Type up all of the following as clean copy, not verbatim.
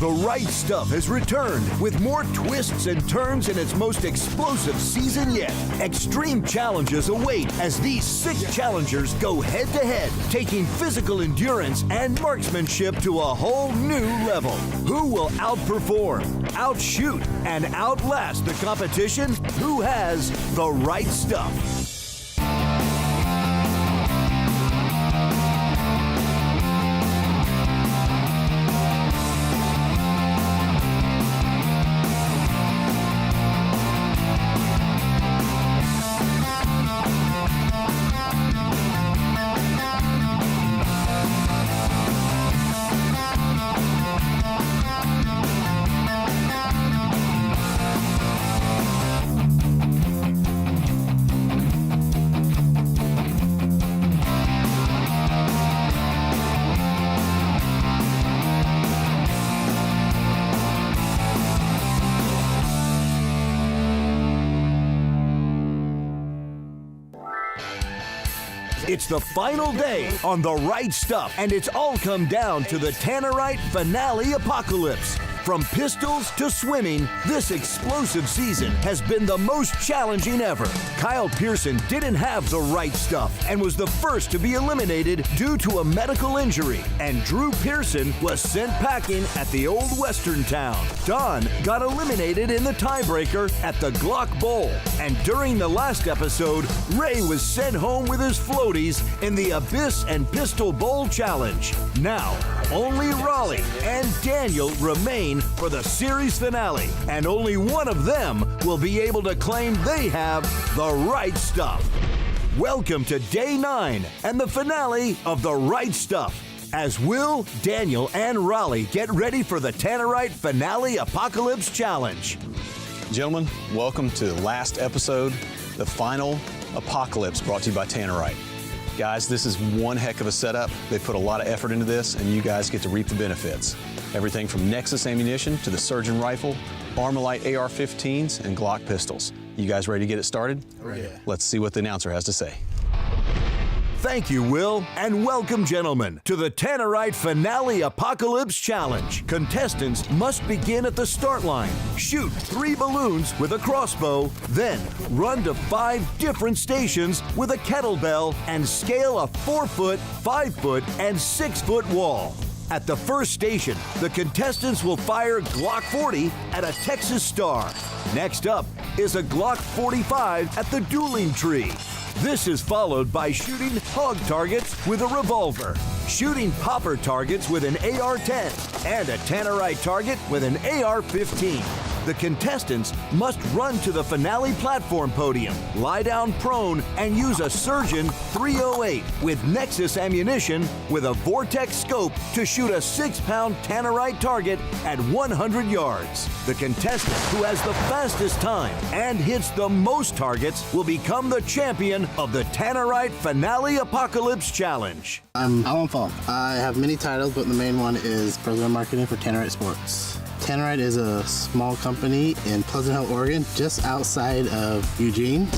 The Right Stuff has returned with more twists and turns in its most explosive season yet. Extreme challenges await as these 6 challengers go head-to-head, taking physical endurance and marksmanship to a whole new level. Who will outperform, outshoot, and outlast the competition? Who has the right stuff? It's the final day on The Right Stuff, and it's all come down to the Tannerite finale apocalypse. From pistols to swimming, this explosive season has been the most challenging ever. Kyle Pearson didn't have the right stuff and was the first to be eliminated due to a medical injury, and Drew Pearson was sent packing at the old western town. Don got eliminated in the tiebreaker at the Glock Bowl, and during the last episode, Ray was sent home with his floaties in the Abyss and Pistol Bowl Challenge. Now, only Raleigh and Daniel remain for the series finale, and only one of them will be able to claim they have the right stuff. Welcome to Day 9 and the finale of The Right Stuff, as Will, Daniel, and Raleigh get ready for the Tannerite Finale Apocalypse Challenge. Gentlemen, welcome to the last episode, the final apocalypse, brought to you by Tannerite. Guys, this is one heck of a setup. They put a lot of effort into this, and you guys get to reap the benefits. Everything from Nexus ammunition to the Surgeon rifle, Armalite AR-15s, and Glock pistols. You guys ready to get it started? Ready. Let's see what the announcer has to say. Thank you, Will, and welcome, gentlemen, to the Tannerite Finale Apocalypse Challenge. Contestants must begin at the start line, shoot 3 balloons with a crossbow, then run to 5 different stations with a kettlebell and scale a 4-foot, 5-foot, and 6-foot wall. At the first station, the contestants will fire Glock 40 at a Texas Star. Next up is a Glock 45 at the Dueling Tree. This is followed by shooting hog targets with a revolver, shooting popper targets with an AR-10, and a Tannerite target with an AR-15. The contestants must run to the finale platform podium, lie down prone, and use a Surgeon 308 with Nexus ammunition with a Vortex scope to shoot a 6-pound Tannerite target at 100 yards. The contestant who has the fastest time and hits the most targets will become the champion of the Tannerite Finale Apocalypse Challenge. I'm Alan Falk. I have many titles, but the main one is President of Marketing for Tannerite Sports. Tannerite is a small company in Pleasant Hill, Oregon, just outside of Eugene.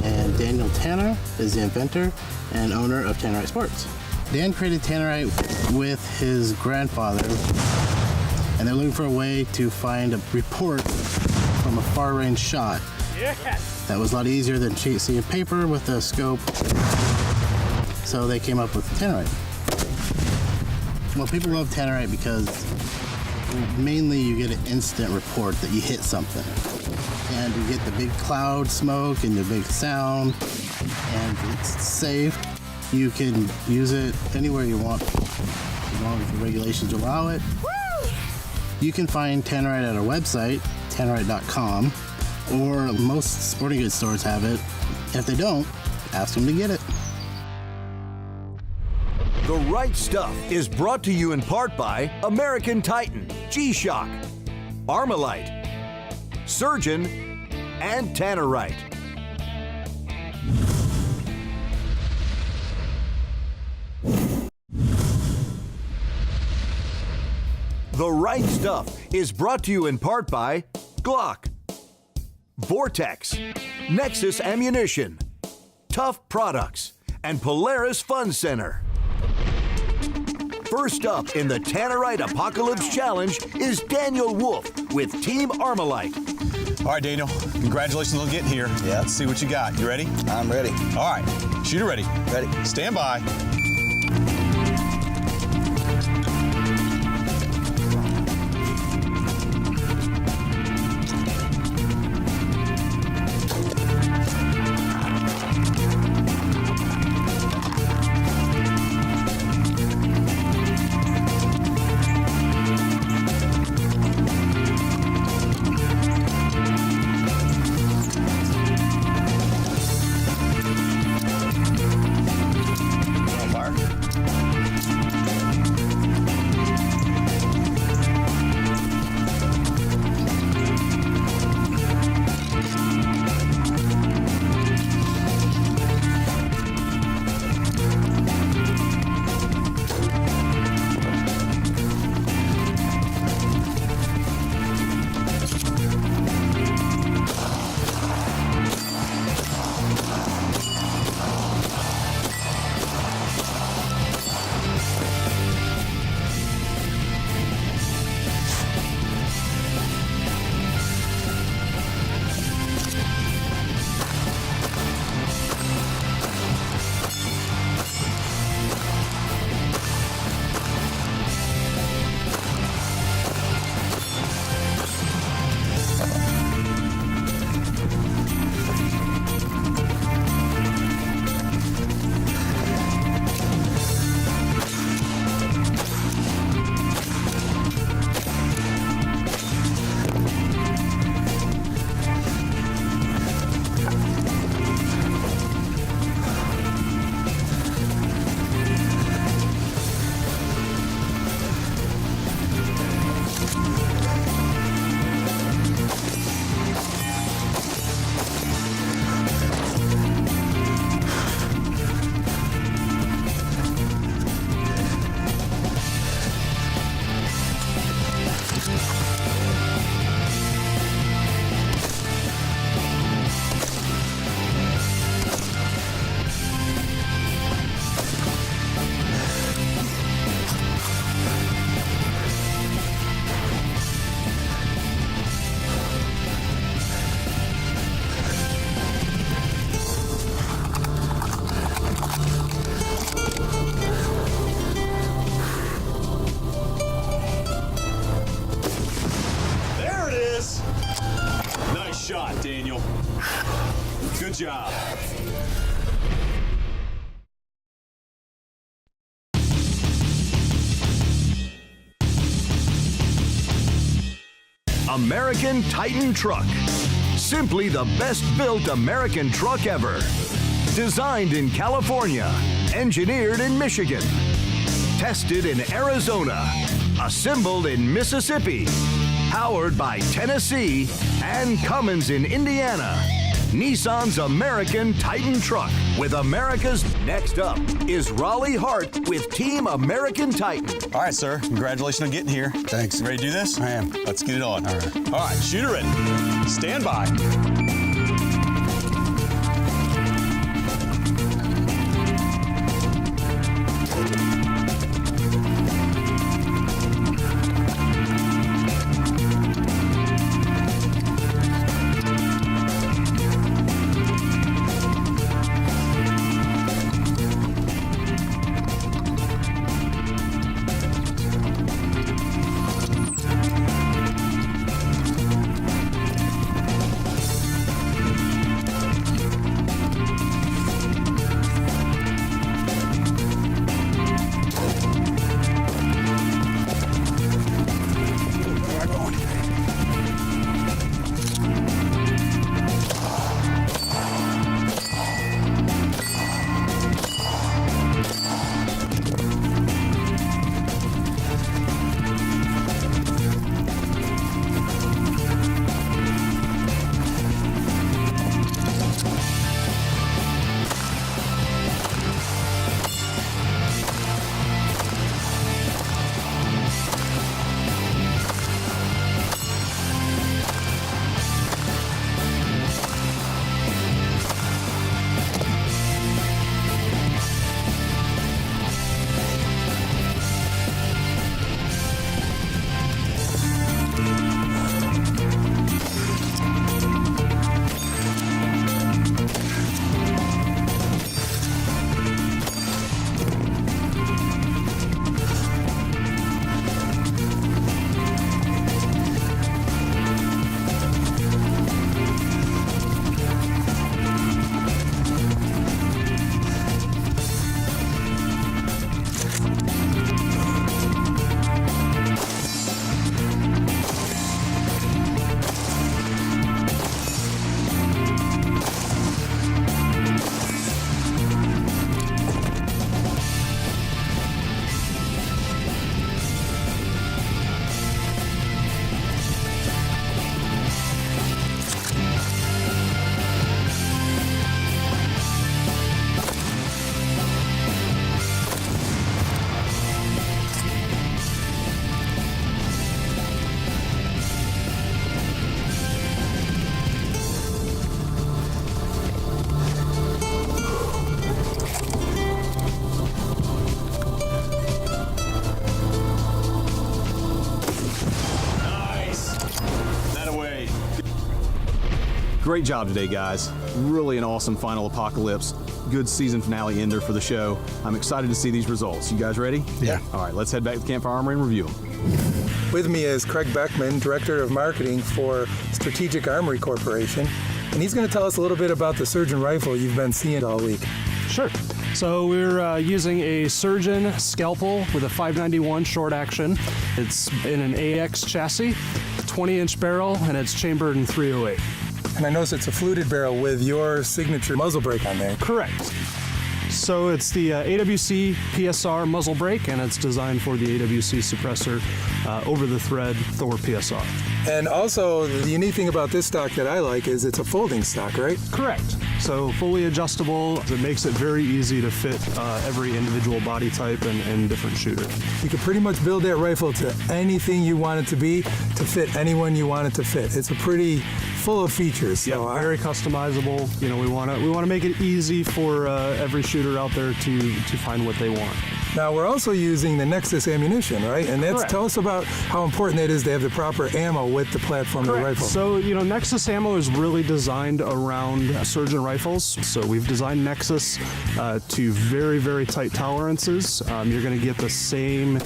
And Daniel Tanner is the inventor and owner of Tannerite Sports. Dan created Tannerite with his grandfather, and they're looking for a way to find a report from a far-range shot. Yes. That was a lot easier than seeing paper with a scope, so they came up with Tannerite. Well, people love Tannerite because mainly you get an instant report that you hit something. And you get the big cloud smoke and the big sound, and it's safe. You can use it anywhere you want, as long as the regulations allow it. Woo! You can find Tannerite at our website, tannerite.com, or most sporting goods stores have it. If they don't, ask them to get it. The Right Stuff is brought to you in part by American Titan, G-Shock, Armalite, Surgeon, and Tannerite. The Right Stuff is brought to you in part by Glock, Vortex, Nexus Ammunition, Tough Products, and Polaris Fun Center. First up in the Tannerite Apocalypse Challenge is Daniel Wolf with Team Armalite. All right, Daniel, congratulations on getting here. Yeah. Let's see what you got. You ready? I'm ready. All right, shooter ready. Ready. Stand by. Shot, Daniel. Good job. American Titan Truck. Simply the best built American truck ever. Designed in California, engineered in Michigan, tested in Arizona, assembled in Mississippi, powered by Tennessee and Cummins in Indiana. Nissan's American Titan Truck with America's. Next up is Raleigh Hart with Team American Titan. All right, sir. Congratulations on getting here. Thanks. You ready to do this? I am. Let's get it on. All right. All right, shooter ready. Stand by. Great job today, guys. Really an awesome final apocalypse. Good season finale ender for the show. I'm excited to see these results. You guys ready? Yeah. All right, let's head back to the Campfire Armory and review them. With me is Craig Beckman, Director of Marketing for Strategic Armory Corporation, and he's going to tell us a little bit about the Surgeon rifle you've been seeing all week. Sure. So we're using a Surgeon scalpel with a 591 short action. It's in an AX chassis, 20-inch barrel, and it's chambered in 308. And I notice it's a fluted barrel with your signature muzzle brake on there. Correct. So it's the AWC PSR muzzle brake, and it's designed for the AWC suppressor over-the-thread Thor PSR. And also, the unique thing about this stock that I like is it's a folding stock, right? Correct. So fully adjustable. It makes it very easy to fit every individual body type and different shooter. You can pretty much build that rifle to anything you want it to be, to fit anyone you want it to fit. It's a pretty full of features. So Yeah, very customizable. You know, we want to make it easy for every shooter out there to find what they want. Now we're also using the Nexus ammunition, right? And that's Correct. tell us about how important that is to have the proper ammo with the platform of the rifle. So, you know, Nexus ammo is really designed around Surgeon rifles. So we've designed Nexus to very, very tight tolerances. You're going to get the same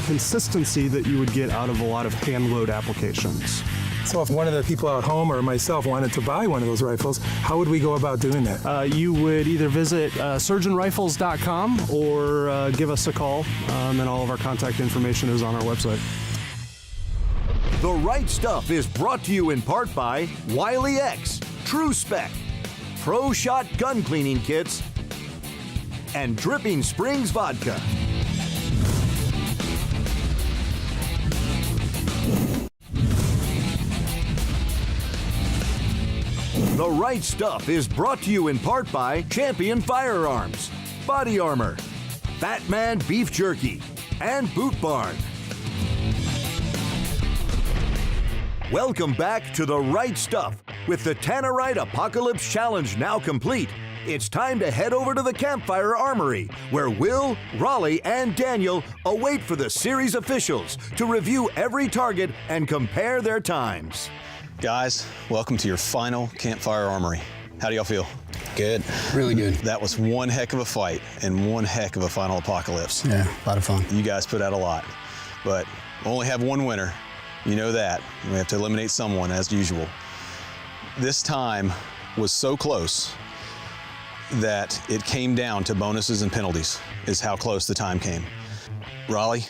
consistency that you would get out of a lot of hand load applications. So if one of the people out home or myself wanted to buy one of those rifles, how would we go about doing that? You would either visit surgeonrifles.com or give us a call, and all of our contact information is on our website. The Right Stuff is brought to you in part by Wiley X, True Spec, Pro Shot Gun Cleaning Kits, and Dripping Springs Vodka. The Right Stuff is brought to you in part by Champion Firearms, Body Armor, Fat Man Beef Jerky, and Boot Barn. Welcome back to The Right Stuff. With the Tannerite Apocalypse Challenge now complete, it's time to head over to the Campfire Armory, where Will, Raleigh, and Daniel await for the series officials to review every target and compare their times. Guys, welcome to your final Campfire Armory. How do y'all feel? Good. Really good. That was one heck of a fight and one heck of a final apocalypse. Yeah, a lot of fun. You guys put out a lot, but we only have one winner. You know that. We have to eliminate someone as usual. This time was so close that it came down to bonuses and penalties, is how close the time came. Raleigh,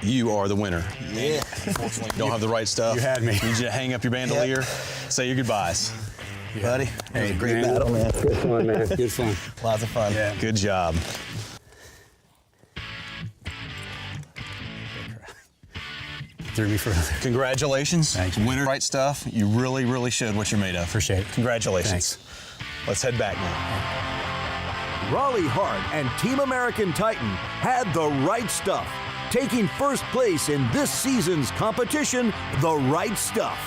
you are the winner. Yeah. Unfortunately, you don't have the right stuff. You had me. Need you to hang up your bandolier, say your goodbyes. Yeah. Buddy, Hey, it was a great man. battle, man. Good fun, man. Good fun. Lots of fun. Yeah. Good job. Threw me for another. Congratulations. Thank you. Winner, right stuff. You really, really showed what you're made of. Appreciate it. Congratulations. Thanks. Let's head back now. Raleigh Hart and Team American Titan had the right stuff, taking first place in this season's competition, The Right Stuff.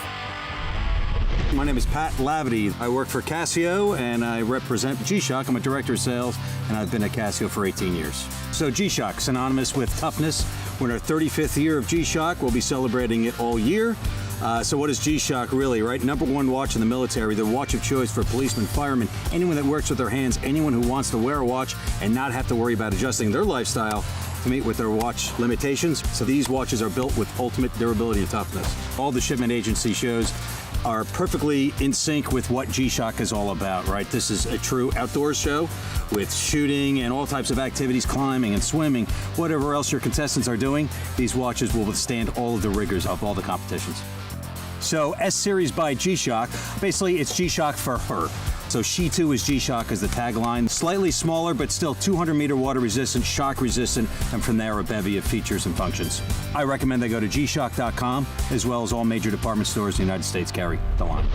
My name is Pat Lavity. I work for Casio and I represent G-Shock. I'm a director of sales and I've been at Casio for 18 years. So G-Shock, synonymous with toughness. We're in our 35th year of G-Shock. We'll be celebrating it all year. So what is G-Shock really, right? Number one watch in the military, the watch of choice for policemen, firemen, anyone that works with their hands, anyone who wants to wear a watch and not have to worry about adjusting their lifestyle to meet with their watch limitations. So these watches are built with ultimate durability and toughness. All the shipment agency shows are perfectly in sync with what G-Shock is all about, right? This is a true outdoors show with shooting and all types of activities, climbing and swimming, whatever else your contestants are doing. These watches will withstand all of the rigors of all the competitions. So S-Series by G-Shock, basically it's G-Shock for her. So she too is G-Shock as the tagline. Slightly smaller, but still 200-meter water resistant, shock resistant, and from there a bevy of features and functions. I recommend they go to gshock.com, as well as all major department stores in the United States carry the line.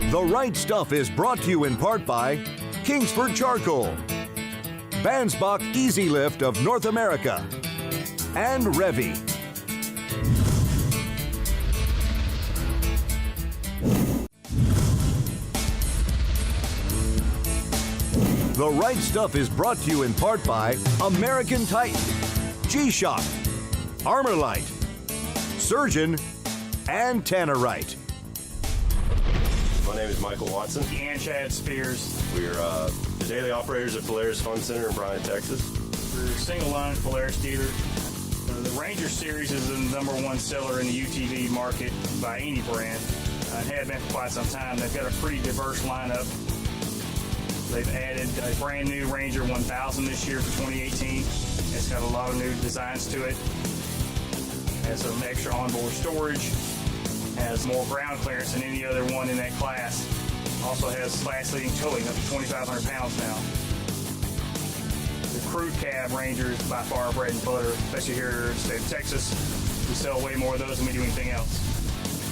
The Right Stuff is brought to you in part by Kingsford Charcoal, Vansbach Easy Lift of North America, and Revy. The Right Stuff is brought to you in part by American Titan, G-Shock, Armorlight, Surgeon, and Tannerite. My name is Michael Watson. And Chad Spears. We're the daily operators at Polaris Fun Center in Bryan, Texas. We're a single line Polaris dealer. The Ranger series is the #1 seller in the UTV market by any brand. It had been for quite some time. They've got a pretty diverse lineup. They've added a brand new Ranger 1000 this year for 2018. It's got a lot of new designs to it. Has some extra onboard storage. Has more ground clearance than any other one in that class. Also has class-leading towing up to 2,500 pounds now. The crew cab Ranger is by far bread and butter, especially here in the state of Texas. We sell way more of those than we do anything else.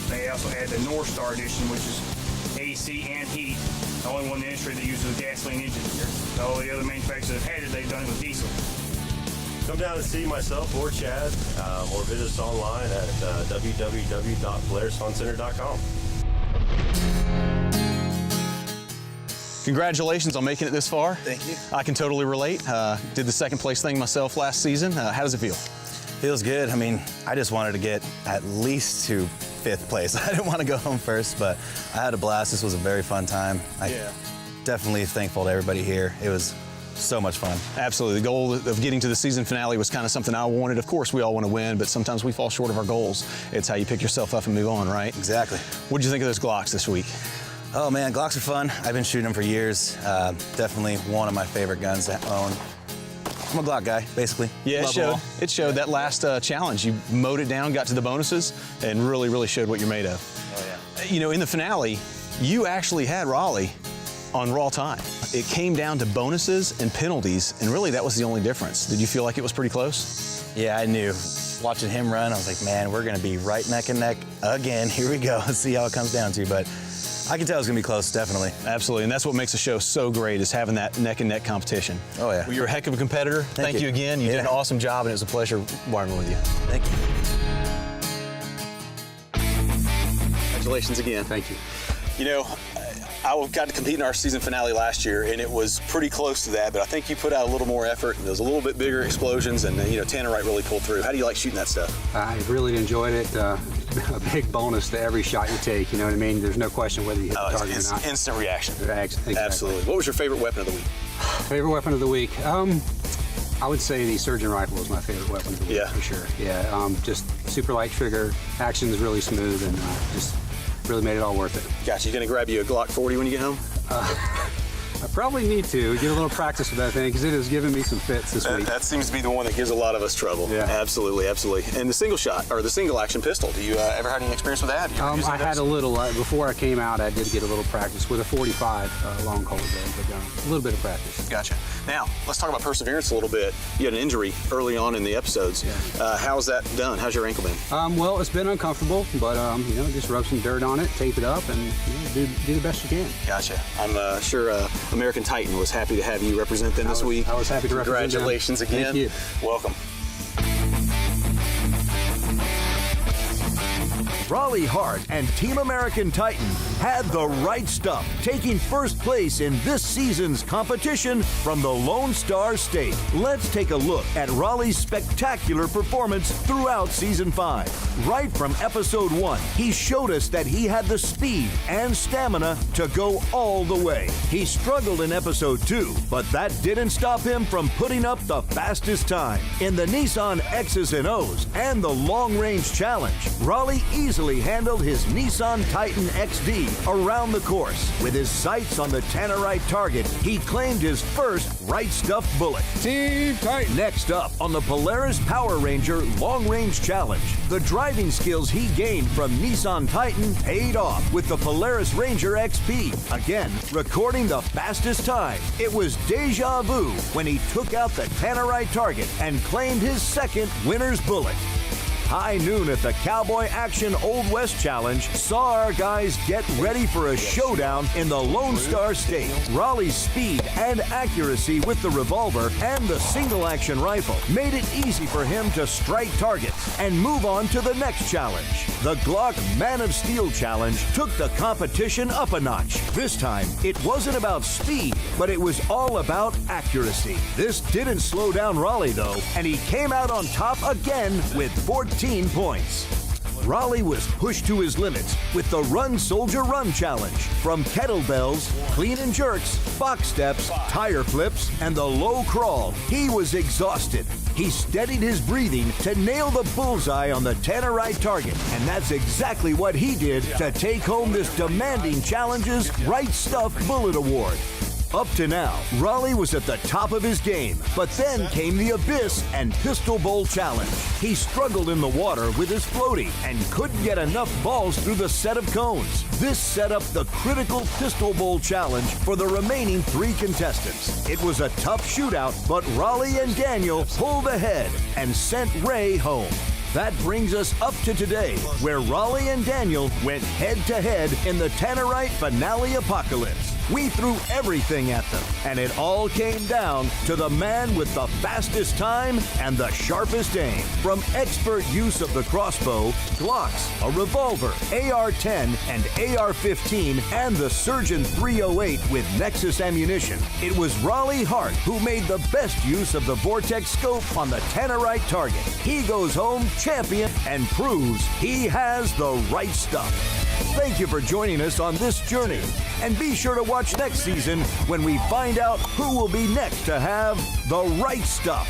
They also add the North Star Edition, which is AC and heat. The only one in the industry that uses a gasoline engine here. All the other manufacturers that have had it, they've done it with diesel. Come down and see myself or Chad, or visit us online at www.polarisfuncenter.com. Congratulations on making it this far. Thank you. I can totally relate. Did the second place thing myself last season. How does it feel? Feels good. I mean, I just wanted to get at least to 5th place. I didn't want to go home first, but I had a blast. This was a very fun time. Definitely thankful to everybody here. It was so much fun. Absolutely. The goal of getting to the season finale was kind of something I wanted. Of course, we all want to win, but sometimes we fall short of our goals. It's how you pick yourself up and move on, right? Exactly. What did you think of those Glocks this week? Oh man, Glocks are fun. I've been shooting them for years. Definitely one of my favorite guns to own. I'm a Glock guy, basically. Yeah, it showed that last challenge. You mowed it down, got to the bonuses, and really showed what you're made of. Oh yeah. You know, in the finale, you actually had Raleigh on raw time. It came down to bonuses and penalties, and really that was the only difference. Did you feel like it was pretty close? Yeah, I knew. Watching him run, I was like, man, we're gonna be right neck and neck again. Here we go. Let's see how it comes down to, but I can tell it's gonna be close, definitely. Absolutely, and that's what makes the show so great, is having that neck and neck competition. Oh yeah. Well, you're a heck of a competitor. Thank you again. You did an awesome job, and it was a pleasure working with you. Thank you. Congratulations again. Thank you. You know, I got to compete in our season finale last year, and it was pretty close to that, but I think you put out a little more effort, and there was a little bit bigger explosions, and, you know, Tannerite really pulled through. How do you like shooting that stuff? I really enjoyed it. A big bonus to every shot you take, you know what I mean? There's no question whether you hit the target or not. Instant reaction. Exactly. Absolutely. What was your favorite weapon of the week? Favorite weapon of the week? I would say the surgeon rifle was my favorite weapon of the week, for sure. Yeah, just super light trigger, action is really smooth, and just really made it all worth it. Gotcha. You gonna grab you a Glock 40 when you get home? I probably need to get a little practice with that thing, because it has given me some fits this week. That seems to be the one that gives a lot of us trouble. Yeah. Absolutely. And the single shot, or the single action pistol, do you ever had any experience with that? I had a little. Before I came out, I did get a little practice with a 45 long Colt gun, but a little bit of practice. Gotcha. Now, let's talk about perseverance a little bit. You had an injury early on in the episodes. Yeah. How's that done? How's your ankle been? Well, it's been uncomfortable, but you know, just rub some dirt on it, tape it up, and you know, do the best you can. Gotcha. I'm sure American Titan was happy to have you represent them this week. I was happy to represent them. Congratulations again. Thank you. Welcome. Raleigh Hart and Team American Titan had the right stuff, taking first place in this season's competition from the Lone Star State. Let's take a look at Raleigh's spectacular performance throughout Season 5. Right from Episode 1, he showed us that he had the speed and stamina to go all the way. He struggled in Episode 2, but that didn't stop him from putting up the fastest time. In the Nissan X's and O's and the Long Range Challenge, Raleigh easily handled his Nissan Titan XD around the course. With his sights on the Tannerite target, he claimed his first right stuff bullet. Team Titan! Next up on the Polaris Power Ranger Long Range Challenge, the driving skills he gained from Nissan Titan paid off with the Polaris Ranger XP. Again, recording the fastest time. It was deja vu when he took out the Tannerite target and claimed his second winner's bullet. High noon at the Cowboy Action Old West Challenge saw our guys get ready for a showdown in the Lone Star State. Raleigh's speed and accuracy with the revolver and the single action rifle made it easy for him to strike targets and move on to the next challenge. The Glock Man of Steel Challenge took the competition up a notch. This time, it wasn't about speed, but it was all about accuracy. This didn't slow down Raleigh though, and he came out on top again with 14 points. Raleigh was pushed to his limits with the Run Soldier Run Challenge. From kettlebells, clean and jerks, box steps, tire flips, and the low crawl, he was exhausted. He steadied his breathing to nail the bullseye on the Tannerite target, and that's exactly what he did to take home this demanding challenge's Right Stuff Bullet Award. Up to now, Raleigh was at the top of his game, but then came the Abyss and Pistol Bowl Challenge. He struggled in the water with his floaty and couldn't get enough balls through the set of cones. This set up the critical Pistol Bowl Challenge for the remaining 3 contestants. It was a tough shootout, but Raleigh and Daniel pulled ahead and sent Ray home. That brings us up to today, where Raleigh and Daniel went head-to-head in the Tannerite Finale Apocalypse. We threw everything at them, and it all came down to the man with the fastest time and the sharpest aim. From expert use of the crossbow, Glocks, a revolver, AR-10 and AR-15, and the Surgeon 308 with Nexus ammunition, it was Raleigh Hart who made the best use of the Vortex scope on the Tannerite target. He goes home champion and proves he has the right stuff. Thank you for joining us on this journey, and be sure to watch next season when we find out who will be next to have the right stuff.